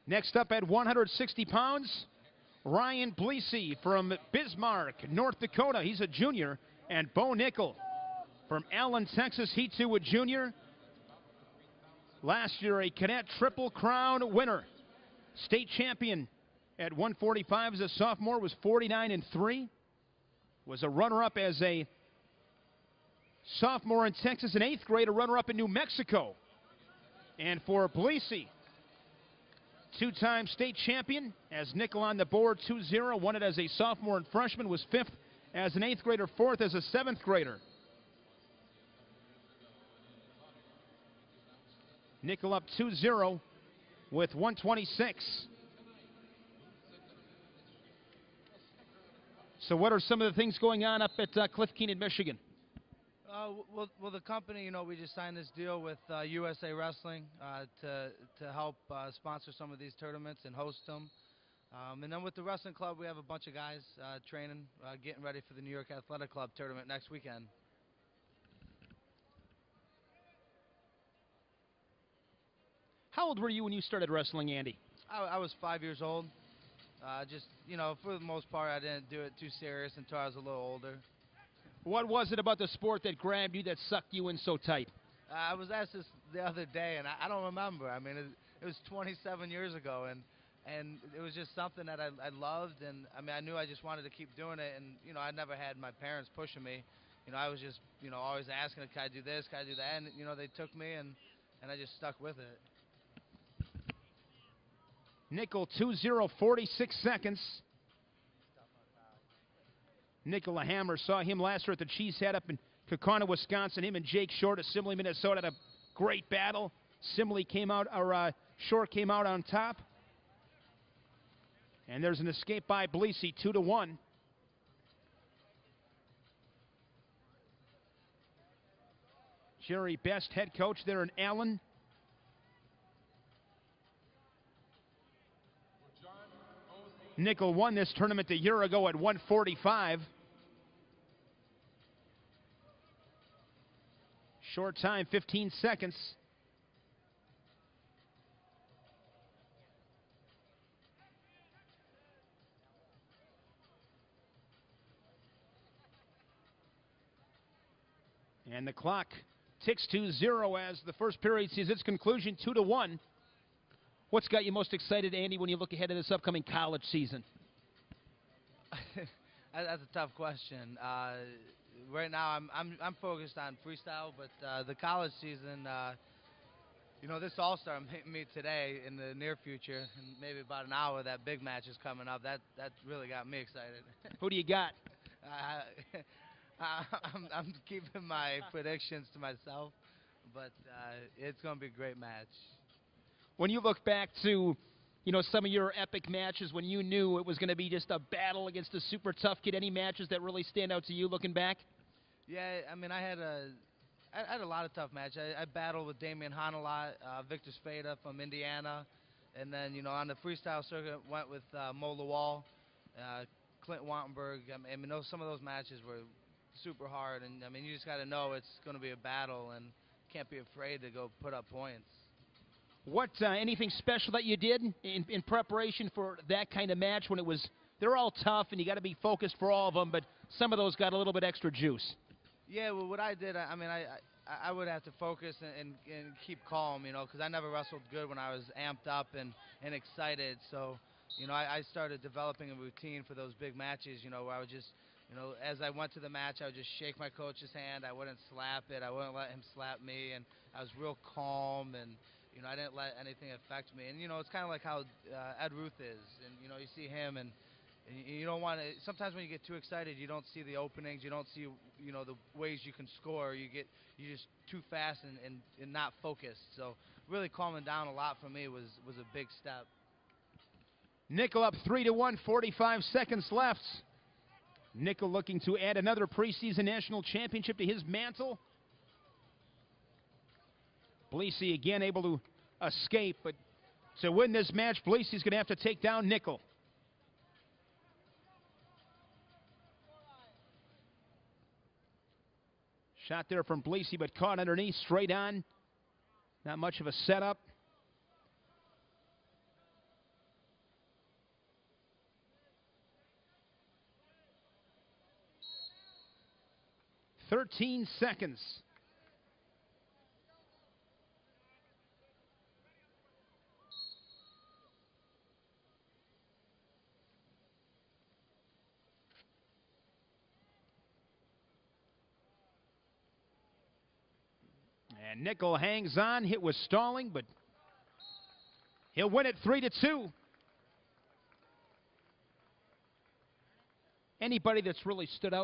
Next up at 160 pounds, Ryan Blees from Bismark, North Dakota. He's a junior. And Bo Nickal from Allen, Texas. He too a junior. Last year a cadet Triple Crown winner. State champion at 145 as a sophomore, was 49-3. Was a runner-up as a sophomore in Texas, an 8th grade, a runner-up in New Mexico. And for Blees, two-time state champion, as Nickal on the board, 2-0, won it as a sophomore and freshman, was 5th as an 8th grader, 4th as a 7th grader. Nickal up 2-0 with 126. So what are some of the things going on up at Cliff Keenan, Michigan? Well, the company, we just signed this deal with USA Wrestling to help sponsor some of these tournaments and host them. And then with the wrestling club, we have a bunch of guys training, getting ready for the New York Athletic Club tournament next weekend. How old were you when you started wrestling, Andy? I was 5 years old. Just, for the most part, I didn't do it too serious until I was a little older. What was it about the sport that grabbed you, that sucked you in so tight? I was asked this the other day, and I don't remember. I mean, it was 27 years ago, and it was just something that I loved, and I mean, I knew I just wanted to keep doing it, and I never had my parents pushing me. I was just always asking, can I do this, can I do that, and they took me, and I just stuck with it. Nickal 2-0, 46 seconds. Nickal, a hammer, saw him last year at the Cheese Head up in Kaukauna, Wisconsin. Him and Jake Short of Simley, Minnesota, had a great battle. Short came out on top. And there's an escape by Blees, 2-1. Jerry Best, head coach there in Allen. Nickal won this tournament a year ago at 145. Short time, 15 seconds. And the clock ticks to 0 as the first period sees its conclusion, 2-1. What's got you most excited, Andy, when you look ahead to this upcoming college season? That's a tough question. Right now, I'm focused on freestyle, but the college season, this All-Star meet today in the near future, and maybe about an hour, that big match is coming up. That really got me excited. Who do you got? I'm keeping my predictions to myself, but it's going to be a great match. When you look back to, some of your epic matches when you knew it was going to be just a battle against a super tough kid, any matches that really stand out to you looking back? Yeah, I mean, I had a lot of tough matches. I battled with Damian Hahn a lot, Victor Spada from Indiana, and then, on the freestyle circuit, went with Mo Lawal, Clint Wattenberg. I mean, some of those matches were super hard, and, I mean, you just got to know it's going to be a battle and can't be afraid to go put up points. What, anything special that you did in preparation for that kind of match when they're all tough and you got to be focused for all of them, but some of those got a little bit extra juice? Yeah, well, what I did, I mean, I would have to focus and keep calm, because I never wrestled good when I was amped up and excited. So, I started developing a routine for those big matches, where I would just, as I went to the match, I would just shake my coach's hand. I wouldn't slap it. I wouldn't let him slap me, and I was real calm, and I didn't let anything affect me. And, it's kind of like how Ed Ruth is. And, you see him, and you don't want to – sometimes when you get too excited, you don't see the openings. You don't see, the ways you can score. You're just too fast and not focused. So really calming down a lot for me was a big step. Nickal up 3-1, 45 seconds left. Nickal looking to add another preseason national championship to his mantle. Blees again able to escape, but to win this match, Blees is going to have to take down Nickal. Shot there from Blees, but caught underneath, straight on. Not much of a setup. 13 seconds. And Nickal hangs on. Hit was stalling, but he'll win it 3-2. Anybody that's really stood out